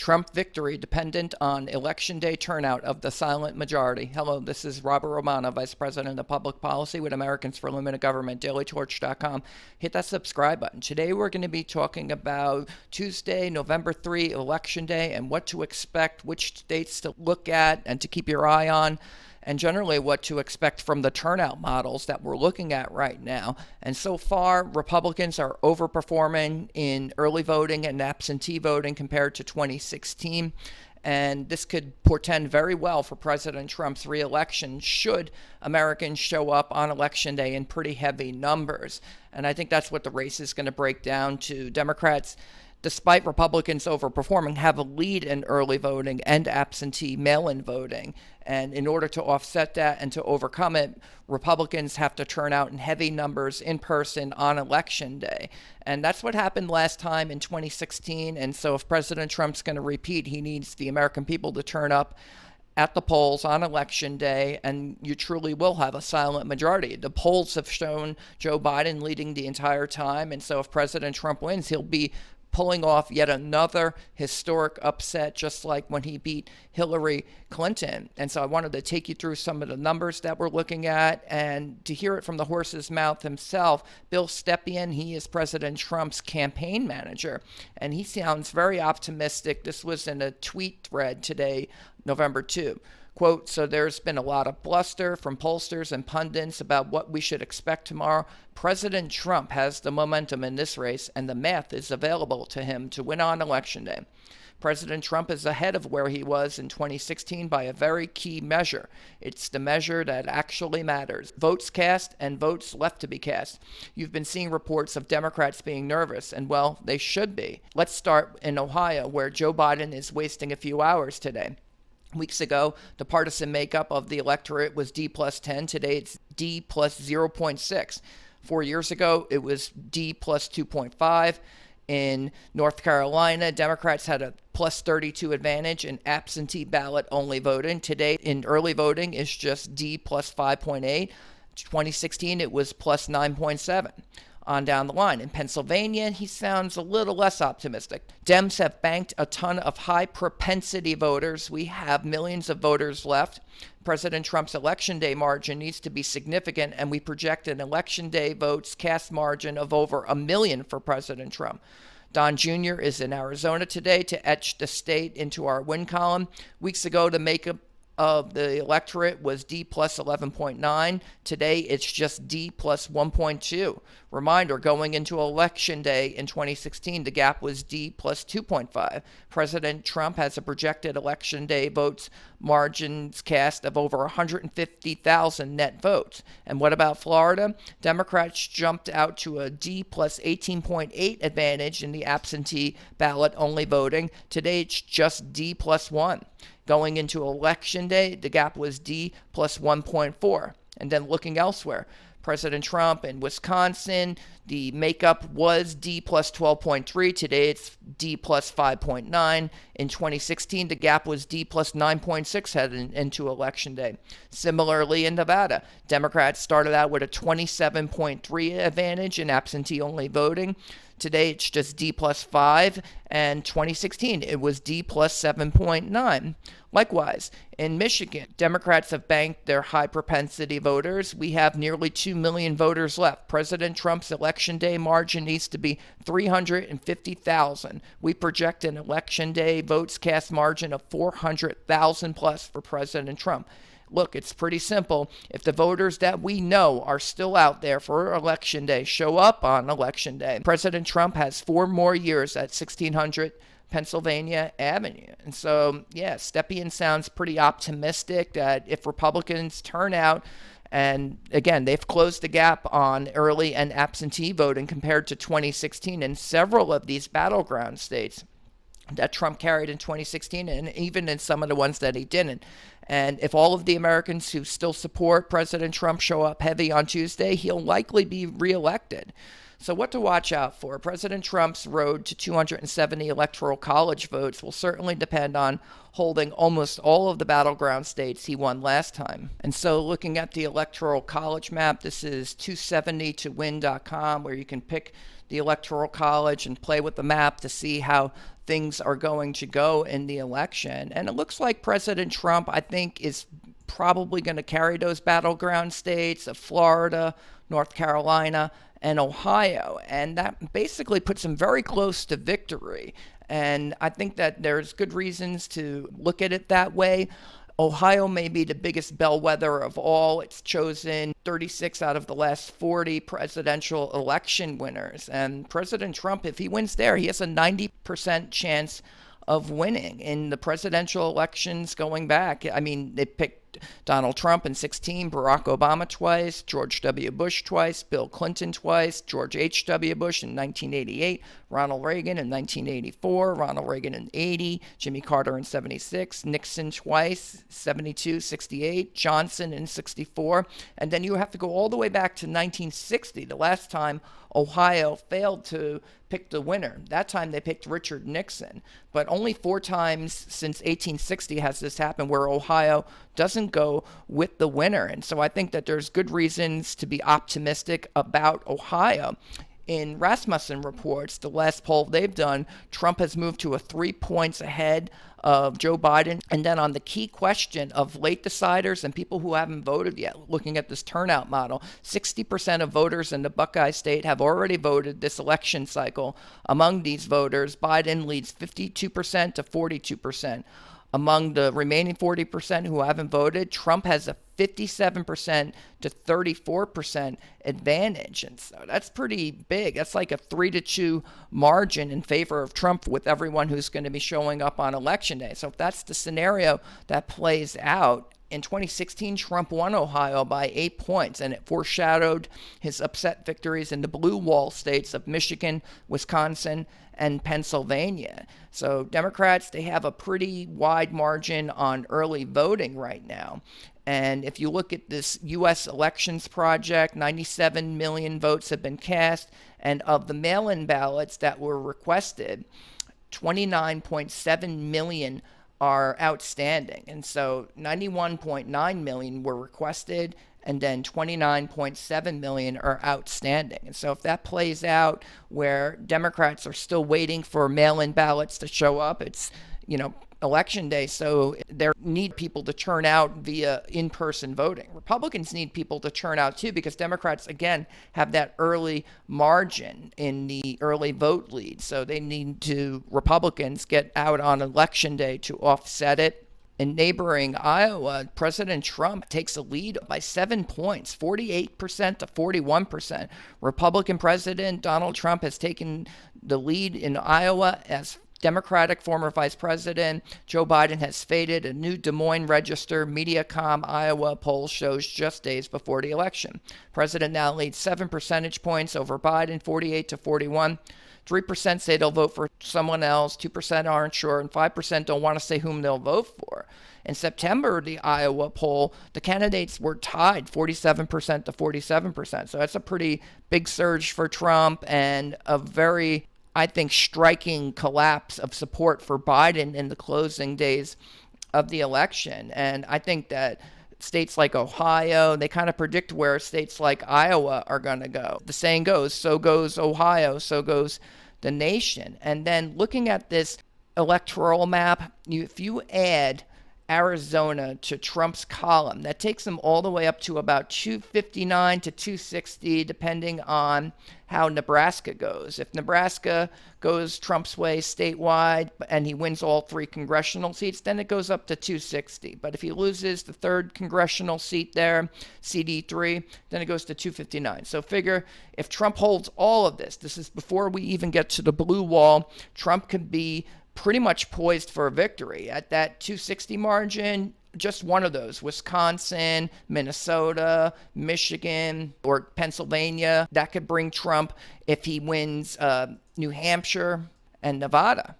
Trump victory dependent on election day turnout of the silent majority. Hello, this is Robert Romano, Vice President of Public Policy with Americans for Limited Government, dailytorch.com. Hit that subscribe button. Today we're going to be talking about Tuesday, November 3, Election Day, and what to expect, which states to look at and to keep your eye on, and generally what to expect from the turnout models that we're looking at right now. And so far, Republicans are overperforming in early voting and absentee voting compared to 2016. And this could portend very well for President Trump's reelection should Americans show up on Election Day in pretty heavy numbers. And I think that's what the race is going to break down to. Democrats, despite Republicans overperforming, have a lead in early voting and absentee mail-in voting. And in order to offset that and to overcome it, Republicans have to turn out in heavy numbers in person on Election Day. And that's what happened last time in 2016. And so if President Trump's going to repeat, he needs the American people to turn up at the polls on Election Day, and you truly will have a silent majority. The polls have shown Joe Biden leading the entire time. And so if President Trump wins, he'll be pulling off yet another historic upset, just like when he beat Hillary Clinton. And so I wanted to take you through some of the numbers that we're looking at, and to hear it from the horse's mouth himself, Bill Stepien. He is President Trump's campaign manager, and he sounds very optimistic. This was in a tweet thread today, November 2. Quote, so there's been a lot of bluster from pollsters and pundits about what we should expect tomorrow. President Trump has the momentum in this race, and the math is available to him to win on Election Day. President Trump is ahead of where he was in 2016 by a very key measure. It's the measure that actually matters. Votes cast and votes left to be cast. You've been seeing reports of Democrats being nervous, and well, they should be. Let's start in Ohio, where Joe Biden is wasting a few hours today. Weeks ago, the partisan makeup of the electorate was D plus 10. Today, it's D plus 0.6. 4 years ago, it was D plus 2.5. In North Carolina, Democrats had a plus 32 advantage in absentee ballot only voting. Today, in early voting, it's just D plus 5.8. 2016, it was plus 9.7. On down the line. In Pennsylvania, he sounds a little less optimistic. Dems have banked a ton of high propensity voters. We have millions of voters left. President Trump's Election Day margin needs to be significant, and we project an Election Day votes cast margin of over 1 million for President Trump. Don Jr. is in Arizona today to etch the state into our win column. Weeks ago, the makeup of the electorate was D plus 11.9. Today, it's just D plus 1.2. Reminder, going into Election Day in 2016, the gap was D plus 2.5. President Trump has a projected Election Day votes margins cast of over 150,000 net votes. And what about Florida? Democrats jumped out to a D plus 18.8 advantage in the absentee ballot only voting. Today, it's just D plus 1. Going into Election Day, the gap was D plus 1.4. And then looking elsewhere, President Trump in Wisconsin, the makeup was D plus 12.3. Today it's D plus 5.9. In 2016, the gap was D plus 9.6 heading into Election Day. Similarly, in Nevada, Democrats started out with a 27.3 advantage in absentee-only voting. Today, it's just D plus 5, and 2016, it was D plus 7.9. Likewise, in Michigan, Democrats have banked their high propensity voters. We have nearly 2 million voters left. President Trump's Election Day margin needs to be 350,000. We project an Election Day votes cast margin of 400,000 plus for President Trump. Look, it's pretty simple. If the voters that we know are still out there for Election Day show up on Election Day, President Trump has 4 more years at 1600 Pennsylvania Avenue. And so, yeah, Stepien sounds pretty optimistic that if Republicans turn out, and again, they've closed the gap on early and absentee voting compared to 2016 in several of these battleground states that Trump carried in 2016, and even in some of the ones that he didn't. And if all of the Americans who still support President Trump show up heavy on Tuesday, he'll likely be reelected. So what to watch out for? President Trump's road to 270 electoral college votes will certainly depend on holding almost all of the battleground states he won last time. And so looking at the electoral college map, this is 270towin.com, where you can pick the Electoral College and play with the map to see how things are going to go in the election. And it looks like President Trump, I think, is probably going to carry those battleground states of Florida, North Carolina, and Ohio. And that basically puts him very close to victory. And I think that there's good reasons to look at it that way. Ohio may be the biggest bellwether of all. It's chosen 36 out of the last 40 presidential election winners. And President Trump, if he wins there, he has a 90% chance of winning in the presidential elections going back. I mean, they picked Donald Trump in 2016, Barack Obama twice, George W. Bush twice, Bill Clinton twice, George H.W. Bush in 1988, Ronald Reagan in 1984, Ronald Reagan in 80, Jimmy Carter in 76, Nixon twice, 72, 68, Johnson in 64. And then you have to go all the way back to 1960, the last time Ohio failed to pick the winner. That time they picked Richard Nixon. But only 4 times since 1860 has this happened where Ohio doesn't go with the winner. And so I think that there's good reasons to be optimistic about Ohio. In Rasmussen reports, the last poll they've done, Trump has moved to 3 points ahead of Joe Biden. And then on the key question of late deciders and people who haven't voted yet, looking at this turnout model, 60% of voters in the Buckeye State have already voted this election cycle. Among these voters, Biden leads 52% to 42%. Among the remaining 40% who haven't voted, Trump has a 57% to 34% advantage. And so that's pretty big. That's like a 3-2 margin in favor of Trump with everyone who's going to be showing up on Election Day. So if that's the scenario that plays out, in 2016, Trump won Ohio by 8 points, and it foreshadowed his upset victories in the blue wall states of Michigan, Wisconsin, and Pennsylvania. So Democrats, they have a pretty wide margin on early voting right now. And if you look at this U.S. Elections Project, 97 million votes have been cast, and of the mail-in ballots that were requested, 29.7 million are outstanding. And so 91.9 million were requested, and then 29.7 million are outstanding. And so if that plays out where Democrats are still waiting for mail-in ballots to show up, it's, Election Day, so they need people to turn out via in-person voting. Republicans need people to turn out too, because Democrats, again, have that early margin in the early vote lead. So they need Republicans get out on Election Day to offset it. In neighboring Iowa, President Trump takes a lead by 7 points, 48% to 41%. Republican President Donald Trump has taken the lead in Iowa as Democratic former Vice President Joe Biden has faded. A new Des Moines Register Mediacom Iowa poll shows just days before the election. President now leads 7 percentage points over Biden, 48 to 41. 3% say they'll vote for someone else, 2% aren't sure, and 5% don't want to say whom they'll vote for. In September, the Iowa poll, the candidates were tied 47% to 47%. So that's a pretty big surge for Trump and a very, I think, striking collapse of support for Biden in the closing days of the election. And I think that states like Ohio, they kind of predict where states like Iowa are going to go. The saying goes, so goes Ohio, so goes the nation. And then looking at this electoral map, if you add Arizona to Trump's column, that takes him all the way up to about 259 to 260, depending on how Nebraska goes. If Nebraska goes Trump's way statewide and he wins all 3 congressional seats, then it goes up to 260. But if he loses the 3rd congressional seat there, CD3, then it goes to 259. So figure if Trump holds all of this is before we even get to the blue wall, Trump could be pretty much poised for a victory. At that 260 margin, just one of those, Wisconsin, Minnesota, Michigan, or Pennsylvania, that could bring Trump, if he wins New Hampshire and Nevada,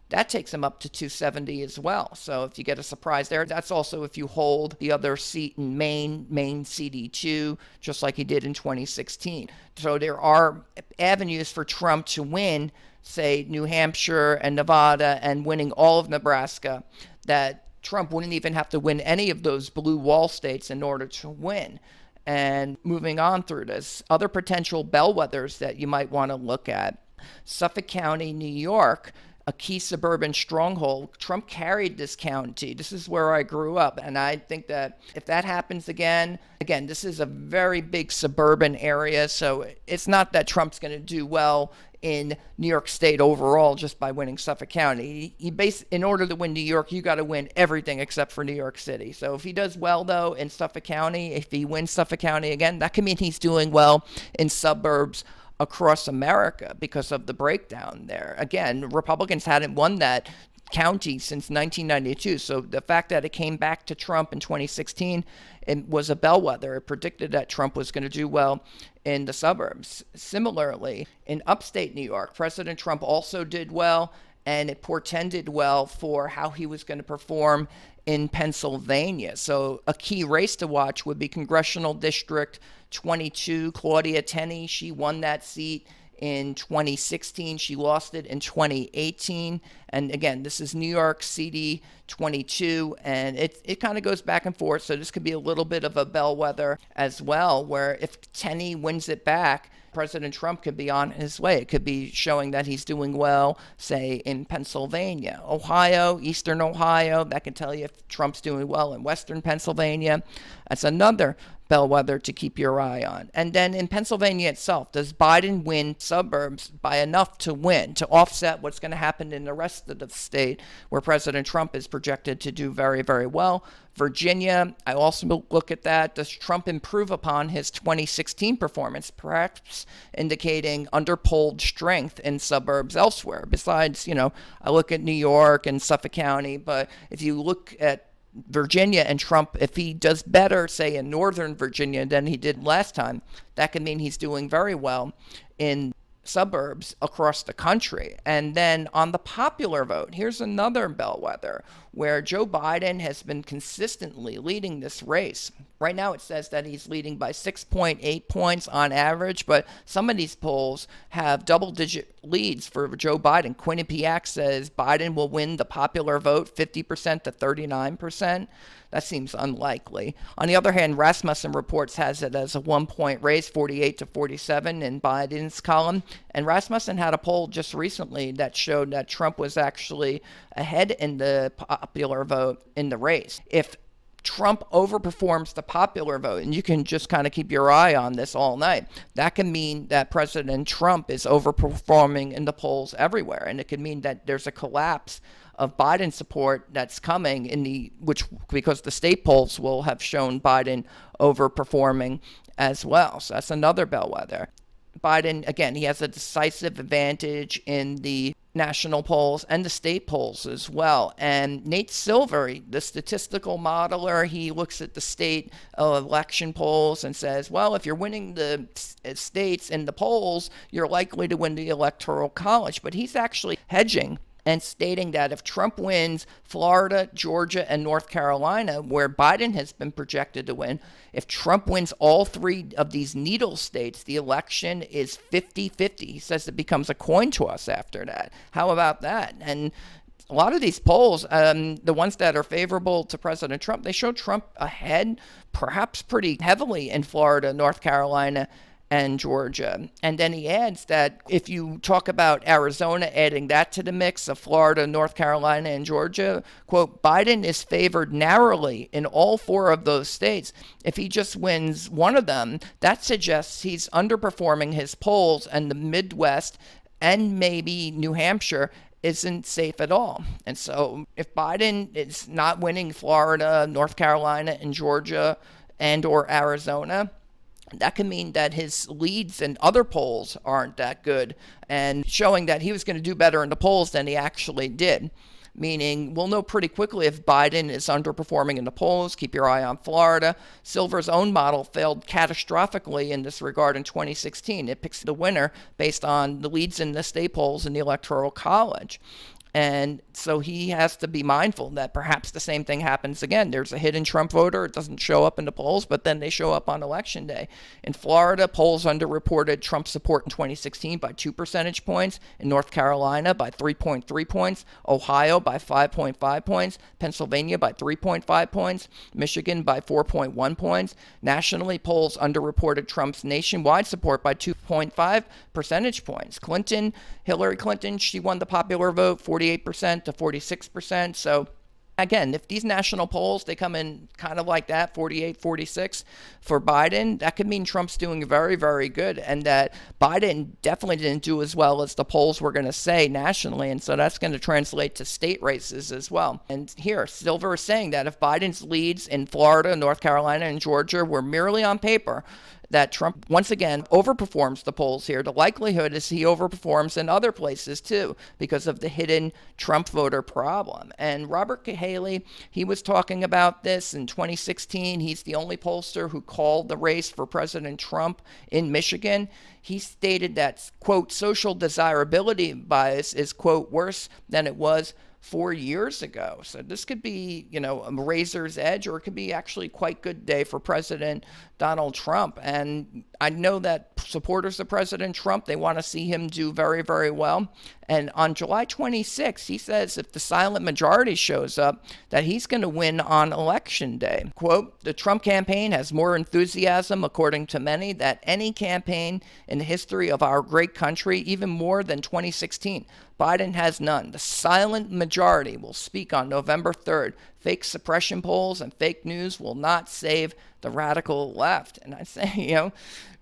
that takes him up to 270 as well. So if you get a surprise there, that's also if you hold the other seat in Maine CD2, just like he did in 2016. So there are avenues for Trump to win, say, New Hampshire and Nevada, and winning all of Nebraska, that Trump wouldn't even have to win any of those blue wall states in order to win. And moving on through this, other potential bellwethers that you might want to look at. Suffolk County, New York, a key suburban stronghold. Trump carried this county. This is where I grew up. And I think that if that happens again, this is a very big suburban area. So it's not that Trump's going to do well in New York State overall just by winning Suffolk County. In order to win New York, you got to win everything except for New York City. So if he does well, though, in Suffolk County, if he wins Suffolk County again, that could mean he's doing well in suburbs across America because of the breakdown there. Again, Republicans hadn't won that county since 1992. So the fact that it came back to Trump in 2016, it was a bellwether. It predicted that Trump was going to do well in the suburbs. Similarly, in upstate New York, President Trump also did well, and it portended well for how he was going to perform in Pennsylvania. So a key race to watch would be Congressional District 22, Claudia Tenney. She won that seat in 2016. She lost it in 2018. And again, this is New York CD 22, and it kind of goes back and forth. So this could be a little bit of a bellwether as well, where if Tenney wins it back, President Trump could be on his way. It could be showing that he's doing well, say, in Pennsylvania. Ohio, Eastern Ohio, that can tell you if Trump's doing well in Western Pennsylvania. That's another bellwether to keep your eye on. And then in Pennsylvania itself, does Biden win suburbs by enough to win, to offset what's going to happen in the rest of the state where President Trump is projected to do very, very well? Virginia, I also look at that. Does Trump improve upon his 2016 performance, perhaps indicating underpolled strength in suburbs elsewhere? Besides, I look at New York and Suffolk County, but if you look at Virginia and Trump, if he does better, say, in Northern Virginia than he did last time, that could mean he's doing very well in suburbs across the country. And then on the popular vote, here's another bellwether where Joe Biden has been consistently leading this race. Right now it says that he's leading by 6.8 points on average, but some of these polls have double-digit leads for Joe Biden. Quinnipiac says Biden will win the popular vote 50% to 39%. That seems unlikely. On the other hand, Rasmussen Reports has it as a 1-point race, 48 to 47 in Biden's column. And Rasmussen had a poll just recently that showed that Trump was actually ahead in the popular vote in the race. If Trump overperforms the popular vote, and you can just kind of keep your eye on this all night, that can mean that President Trump is overperforming in the polls everywhere. And it could mean that there's a collapse of Biden support that's coming because the state polls will have shown Biden overperforming as well. So that's another bellwether. Biden, again, he has a decisive advantage in the national polls and the state polls as well. And Nate Silver, the statistical modeler, he looks at the state election polls and says, well, if you're winning the states in the polls, you're likely to win the Electoral College. But he's actually hedging and stating that if Trump wins Florida, Georgia, and North Carolina, where Biden has been projected to win, if Trump wins all three of these needle states, the election is 50-50. He says it becomes a coin toss after that. How about that? And a lot of these polls, the ones that are favorable to President Trump, they show Trump ahead, perhaps pretty heavily in Florida, North Carolina, and Georgia. And then he adds that if you talk about Arizona, adding that to the mix of Florida, North Carolina, and Georgia, quote, Biden is favored narrowly in all four of those states. If he just wins one of them, that suggests he's underperforming his polls, and the Midwest and maybe New Hampshire isn't safe at all. And so if Biden is not winning Florida, North Carolina, and Georgia, and or Arizona, that can mean that his leads in other polls aren't that good, and showing that he was going to do better in the polls than he actually did. Meaning, we'll know pretty quickly if Biden is underperforming in the polls. Keep your eye on Florida. Silver's own model failed catastrophically in this regard in 2016. It picks the winner based on the leads in the state polls in the Electoral College. And so he has to be mindful that perhaps the same thing happens again. There's a hidden Trump voter. It doesn't show up in the polls, but then they show up on election day. In Florida, polls underreported Trump support in 2016 by 2 percentage points. In North Carolina, by 3.3 points. Ohio, by 5.5 points. Pennsylvania, by 3.5 points. Michigan, by 4.1 points. Nationally, polls underreported Trump's nationwide support by 2.5 percentage points. Hillary Clinton, she won the popular vote 48% to 46%. So again, if these national polls, they come in kind of like that, 48, 46 for Biden, that could mean Trump's doing very, very good, and that Biden definitely didn't do as well as the polls were going to say nationally, and so that's going to translate to state races as well. And here, Silver is saying that if Biden's leads in Florida, North Carolina, and Georgia were merely on paper, that Trump once again overperforms the polls here. The likelihood is he overperforms in other places too because of the hidden Trump voter problem. And Robert Cahaly, he was talking about this in 2016. He's the only pollster who called the race for President Trump in Michigan. He stated that, quote, social desirability bias is, quote, worse than it was 4 years ago. So this could be, a razor's edge, or it could be actually quite good day for President Donald Trump. And I know that supporters of President Trump, they want to see him do very, very well. And on July 26th, he says if the silent majority shows up, that he's going to win on election day. Quote, the Trump campaign has more enthusiasm, according to many, than any campaign in the history of our great country, even more than 2016. Biden has none. The silent majority will speak on November 3rd. Fake suppression polls and fake news will not save the radical left. And I say,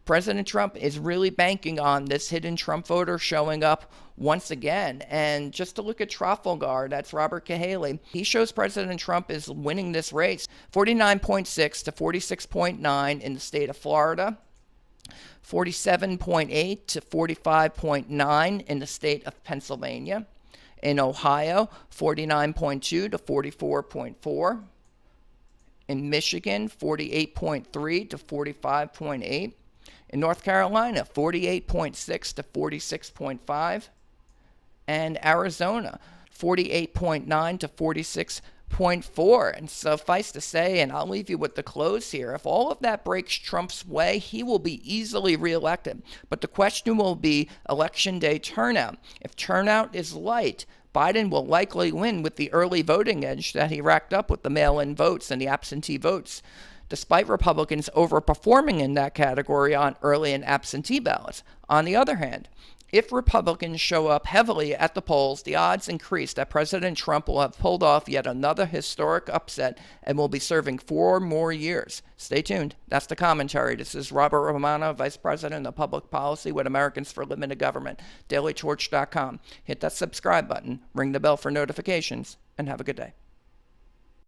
President Trump is really banking on this hidden Trump voter showing up once again. And just to look at Trafalgar, that's Robert Cahaly, he shows President Trump is winning this race 49.6 to 46.9 in the state of Florida, 47.8 to 45.9 in the state of Pennsylvania. In Ohio, 49.2 to 44.4. In Michigan, 48.3 to 45.8. In North Carolina, 48.6 to 46.5. And Arizona, 48.9 to 46.4. And suffice to say, and I'll leave you with the close here, if all of that breaks Trump's way, he will be easily reelected. But the question will be election day turnout. If turnout is light, Biden will likely win with the early voting edge that he racked up with the mail-in votes and the absentee votes, despite Republicans overperforming in that category on early and absentee ballots. On the other hand, if Republicans show up heavily at the polls, the odds increase that President Trump will have pulled off yet another historic upset and will be serving 4 more years. Stay tuned. That's the commentary. This is Robert Romano, Vice President of Public Policy with Americans for Limited Government, dailytorch.com. Hit that subscribe button, ring the bell for notifications, and have a good day.